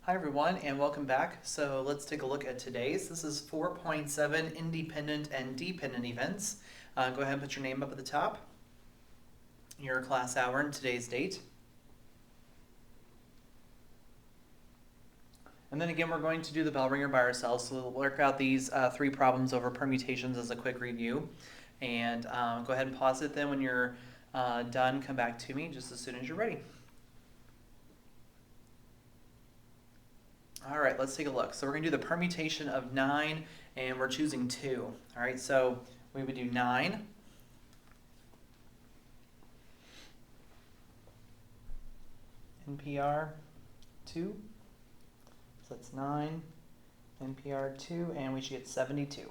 Hi everyone and welcome back. So let's take a look at today's. This is 4.7 independent and dependent events. Go ahead and put your name up at the top, your class hour and today's date. And then again, we're going to do the bell ringer by ourselves. So we'll work out these three problems over permutations as a quick review. And go ahead and pause it then when you're done. Come back to me just as soon as you're ready. All right, let's take a look. So we're going to do the permutation of 9, and we're choosing 2. All right, so we would do 9. NPR 2. So that's 9. NPR 2, and we should get 72.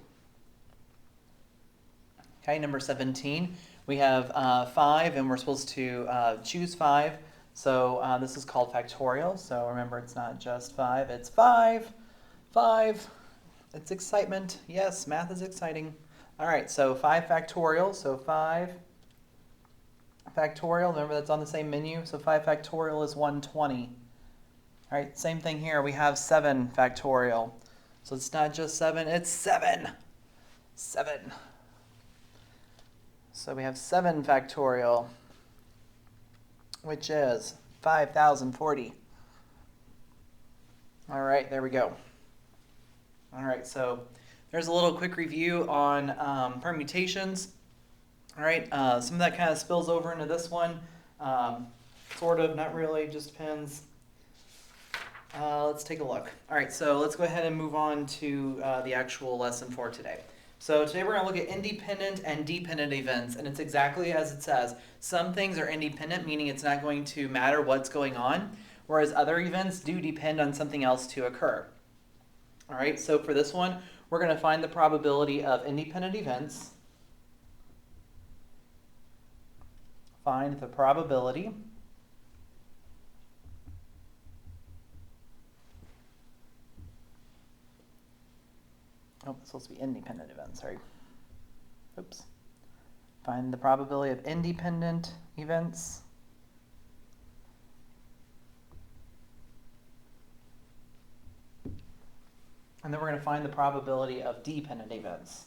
Okay, number 17. We have 5, and we're supposed to choose 5. So this is called factorial. So remember, it's not just 5, it's 5. 5. It's excitement. Yes, math is exciting. All right, so 5 factorial. So 5 factorial. Remember, that's on the same menu. So 5 factorial is 120. All right, same thing here. We have 7 factorial. So it's not just 7, it's 7. 7. So we have 7 factorial, which is 5,040. All right, there we go. All right, so there's a little quick review on permutations. All right, some of that kind of spills over into this one. Sort of, not really, just depends. Let's take a look. All right, so let's go ahead and move on to the actual lesson for today. So today we're going to look at independent and dependent events, and it's exactly as it says. Some things are independent, meaning it's not going to matter what's going on, whereas other events do depend on something else to occur. All right, so for this one, we're going to find the probability of independent events. Find the probability it's supposed to be independent events, sorry. Oops. Find the probability of independent events. And then we're going to find the probability of dependent events.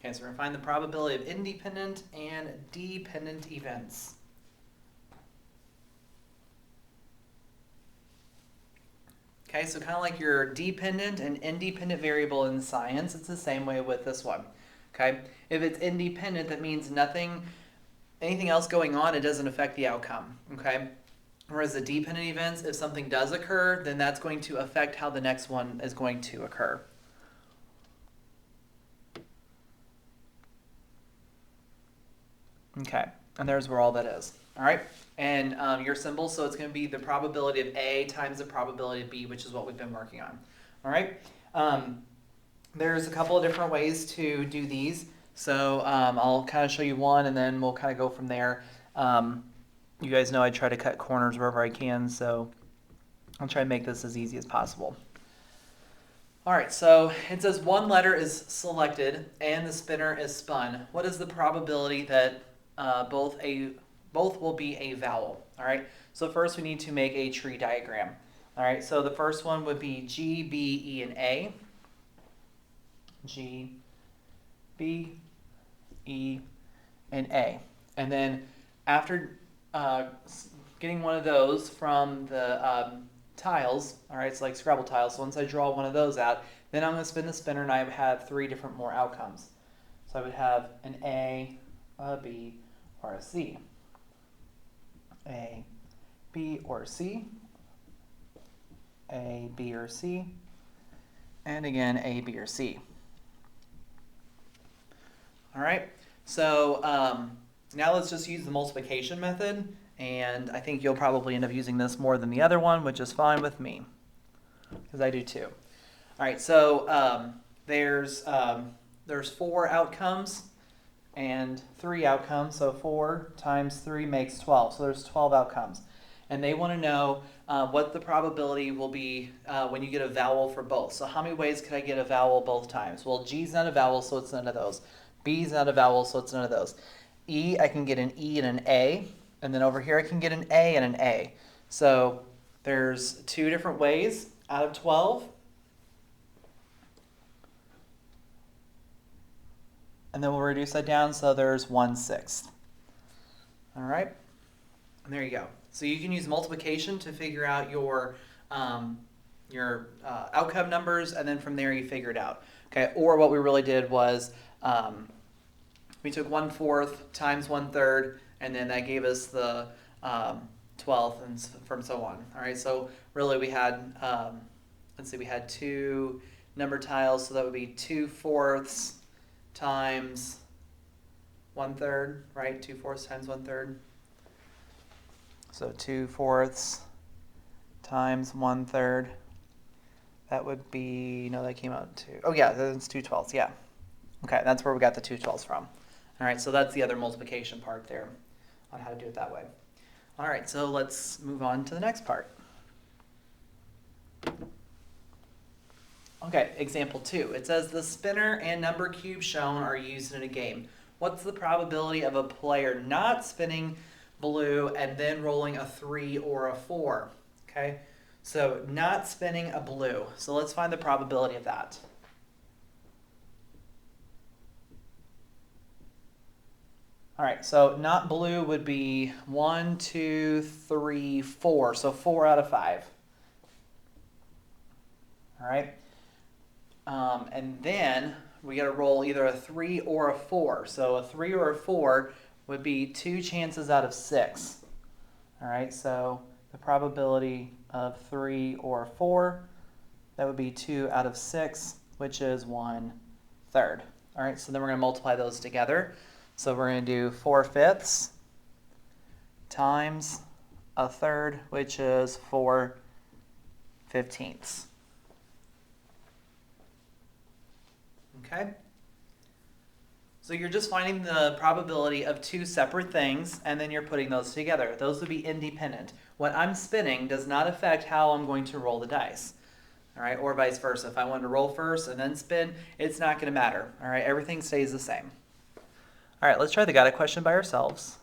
Okay, so we're going to find the probability of independent and dependent events. Okay, so kind of like your dependent and independent variable in science, it's the same way with this one. Okay, if it's independent, that means anything else going on, it doesn't affect the outcome. Okay, whereas the dependent events, if something does occur, then that's going to affect how the next one is going to occur. Okay, and there's where all that is. All right, and your symbol, so it's going to be the probability of A times the probability of B, which is what we've been working on. All right, there's a couple of different ways to do these. So I'll kind of show you one, and then we'll kind of go from there. You guys know I try to cut corners wherever I can, so I'll try to make this as easy as possible. All right, so it says one letter is selected and the spinner is spun. What is the probability that both will be a vowel? All right, so first we need to make a tree diagram. All right, so the first one would be G, B, E, and A. G, B, E, and A. And then after getting one of those from the tiles, all right, it's like Scrabble tiles. So once I draw one of those out, then I'm going to spin the spinner, and I would have 3 different more outcomes. So I would have an A, a B, or a C. A, B, or C. A, B, or C. And again, A, B, or C. All right, so now let's just use the multiplication method, and I think you'll probably end up using this more than the other one, which is fine with me, because I do too. All right, so there's 4 outcomes, and 3 outcomes. So 4 times 3 makes 12. So there's 12 outcomes. And they want to know what the probability will be when you get a vowel for both. So how many ways could I get a vowel both times? Well, G's not a vowel, so it's none of those. B's not a vowel, so it's none of those. E, I can get an E and an A. And then over here, I can get an A and an A. So there's 2 different ways out of 12. And then we'll reduce that down, so there's 1/6. All right, and there you go. So you can use multiplication to figure out your outcome numbers, and then from there you figure it out. Okay, or what we really did was we took 1/4 times 1/3, and then that gave us the 12th, and from so on. All right, so really we had, let's see, we had 2 number tiles, so that would be 2/4 times 1/3, right? 2/4 times 1/3. So 2/4 times 1/3. That would be, no, that came out to, oh yeah, that's 2/12, yeah. Okay, that's where we got the 2/12 from. All right, so that's the other multiplication part there on how to do it that way. All right, so let's move on to the next part. Okay, example 2. It says the spinner and number cube shown are used in a game. What's the probability of a player not spinning blue and then rolling a 3 or a 4? Okay, so not spinning a blue. So let's find the probability of that. All right, so not blue would be 1, 2, 3, 4. So 4 out of 5. All right. And then we got to roll either a 3 or a 4. So a 3 or a 4 would be 2 chances out of 6. All right, so the probability of 3 or 4, that would be 2 out of 6, which is 1/3. All right, so then we're going to multiply those together. So we're going to do 4/5 times a 1/3, which is 4/15. Okay, so you're just finding the probability of 2 separate things, and then you're putting those together. Those would be independent. What I'm spinning does not affect how I'm going to roll the dice. All right, or vice versa. If I wanted to roll first and then spin, it's not going to matter. All right, everything stays the same. All right, let's try the got a question by ourselves.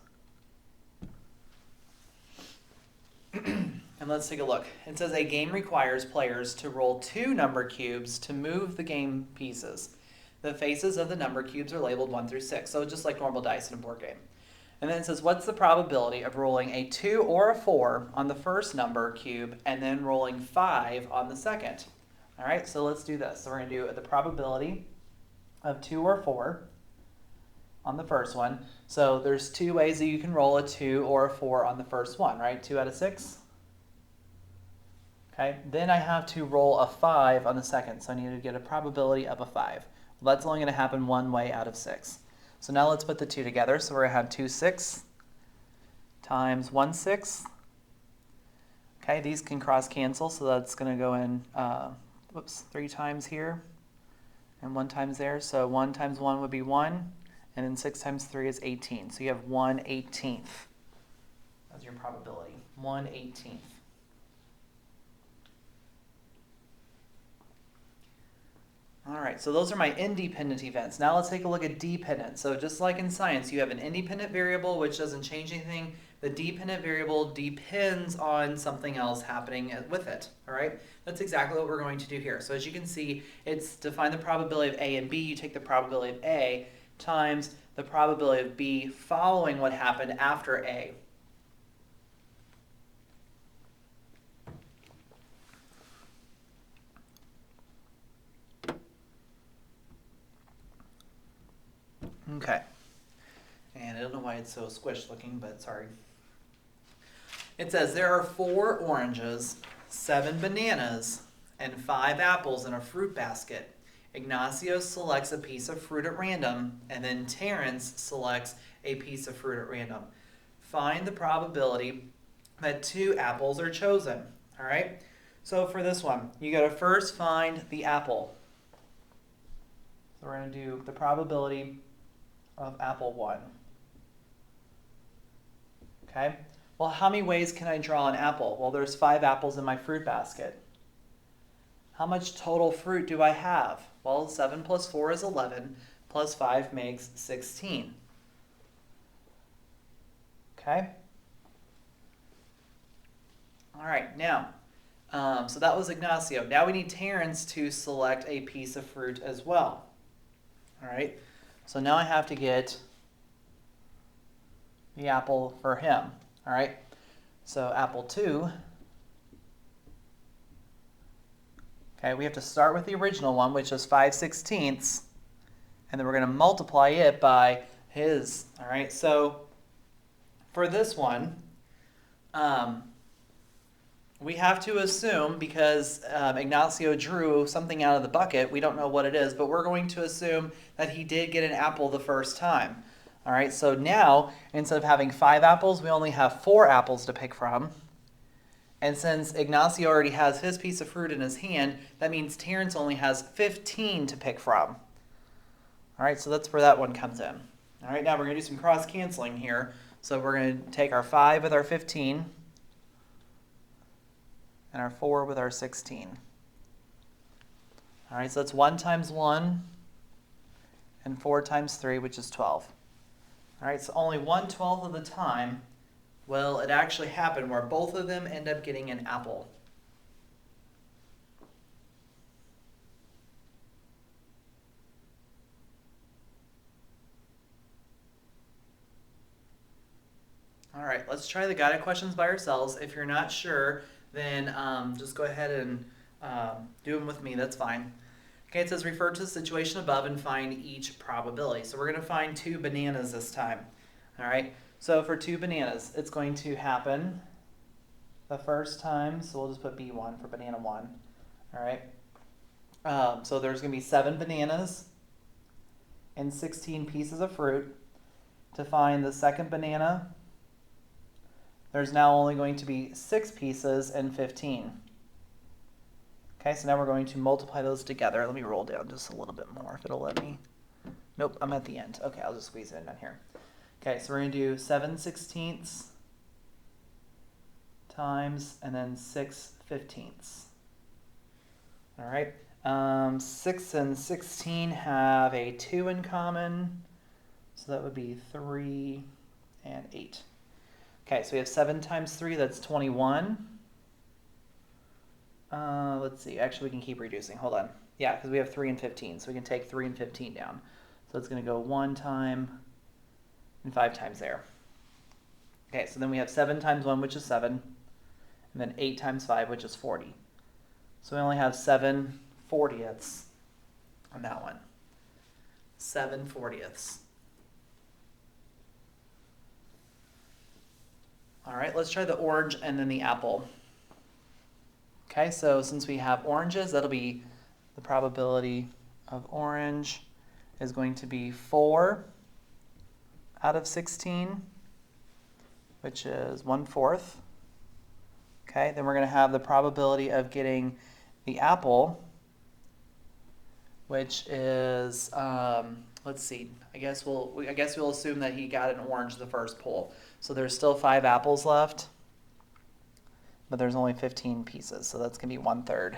And let's take a look. It says a game requires players to roll 2 number cubes to move the game pieces. The faces of the number cubes are labeled 1 through 6, so just like normal dice in a board game. And then it says, what's the probability of rolling a 2 or a 4 on the first number cube and then rolling 5 on the second? All right, so let's do this. So we're going to do the probability of 2 or 4 on the first one. So there's 2 ways that you can roll a 2 or a 4 on the first one, right? 2 out of 6. Okay, then I have to roll a 5 on the second, so I need to get a probability of a 5. Well, that's only going to happen 1 way out of 6. So now let's put the 2 together. So we're going to have 2/6 times 1/6. Okay, these can cross cancel, so that's going to go in 3 times here and 1 times there. So 1 times 1 would be 1, and then 6 times 3 is 18. So you have 1/18. That's your probability, 1/18. All right, so those are my independent events. Now let's take a look at dependent. So just like in science, you have an independent variable which doesn't change anything. The dependent variable depends on something else happening with it, all right? That's exactly what we're going to do here. So as you can see, it's to find the probability of A and B, you take the probability of A times the probability of B following what happened after A. Okay, and I don't know why it's so squished looking, but sorry. It says there are 4 oranges, 7 bananas, and 5 apples in a fruit basket. Ignacio selects a piece of fruit at random, and then Terrence selects a piece of fruit at random. Find the probability that 2 apples are chosen. All right, so for this one, you got to first find the apple. So we're going to do the probability of apple 1. Okay, well, how many ways can I draw an apple? Well, there's 5 apples in my fruit basket. How much total fruit do I have? Well, 7 plus 4 is 11, plus 5 makes 16. Okay? All right, now, so that was Ignacio. Now we need Terrence to select a piece of fruit as well. All right, so now I have to get the apple for him. All right, so apple 2. Okay, we have to start with the original one, which is 5/16, and then we're going to multiply it by his. All right, so for this one, we have to assume, because Ignacio drew something out of the bucket, we don't know what it is, but we're going to assume that he did get an apple the first time. All right, so now, instead of having 5 apples, we only have 4 apples to pick from. And since Ignacio already has his piece of fruit in his hand, that means Terrence only has 15 to pick from. All right, so that's where that one comes in. All right, now we're going to do some cross-canceling here. So we're going to take our 5 with our 15, and our 4 with our 16. All right, so that's 1 times 1, and 4 times 3, which is 12. All right, so only 1/12 of the time will it actually happen where both of them end up getting an apple. All right, let's try the guided questions by ourselves. If you're not sure, then just go ahead and do them with me. That's fine. Okay, it says refer to the situation above and find each probability. So we're going to find 2 bananas this time. All right, so for 2 bananas, it's going to happen the first time. So we'll just put B1 for banana 1. All right, so there's going to be 7 bananas and 16 pieces of fruit. To find the second banana, there's now only going to be 6 pieces and 15. Okay, so now we're going to multiply those together. Let me roll down just a little bit more if it'll let me. Nope, I'm at the end. Okay, I'll just squeeze it in down here. Okay, so we're going to do 7/16 times and then 6/15. All right, 6 and 16 have a 2 in common, so that would be 3 and 8. Okay, so we have 7 times 3, that's 21. Let's see, actually we can keep reducing, hold on. Yeah, because we have 3 and 15, so we can take 3 and 15 down. So it's going to go 1 time and 5 times there. Okay, so then we have 7 times 1, which is 7, and then 8 times 5, which is 40. So we only have 7/40 on that one. 7/40. All right, let's try the orange and then the apple. Okay, so since we have oranges, that'll be the probability of orange is going to be 4 out of 16, which is 1/4. Okay, then we're going to have the probability of getting the apple, which is, let's see, I guess we'll assume that he got an orange the first pull. So there's still 5 apples left, but there's only 15 pieces, so that's going to be 1/3.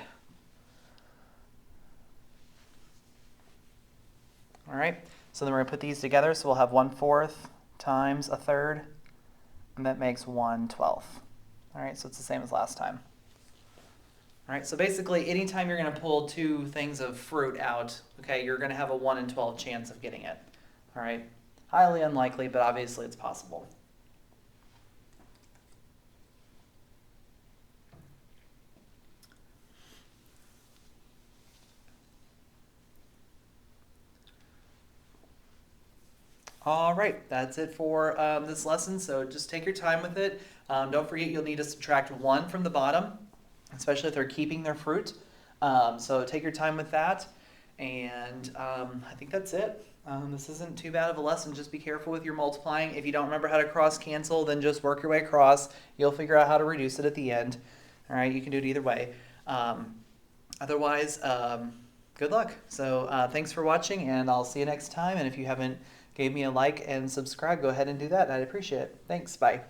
All right, so then we're going to put these together, so we'll have 1/4 times 1/3, and that makes 1/12. All right, so it's the same as last time. All right, so basically anytime you're going to pull 2 things of fruit out, okay, you're going to have a 1 in 12 chance of getting it. All right, highly unlikely, but obviously it's possible. All right, that's it for this lesson, so just take your time with it. Don't forget you'll need to subtract 1 from the bottom, especially if they're keeping their fruit. So take your time with that, and I think that's it. This isn't too bad of a lesson. Just be careful with your multiplying. If you don't remember how to cross cancel, then just work your way across. You'll figure out how to reduce it at the end. All right, you can do it either way. Otherwise, good luck. So thanks for watching, and I'll see you next time. And if you haven't gave me a like and subscribe, go ahead and do that. I'd appreciate it. Thanks. Bye.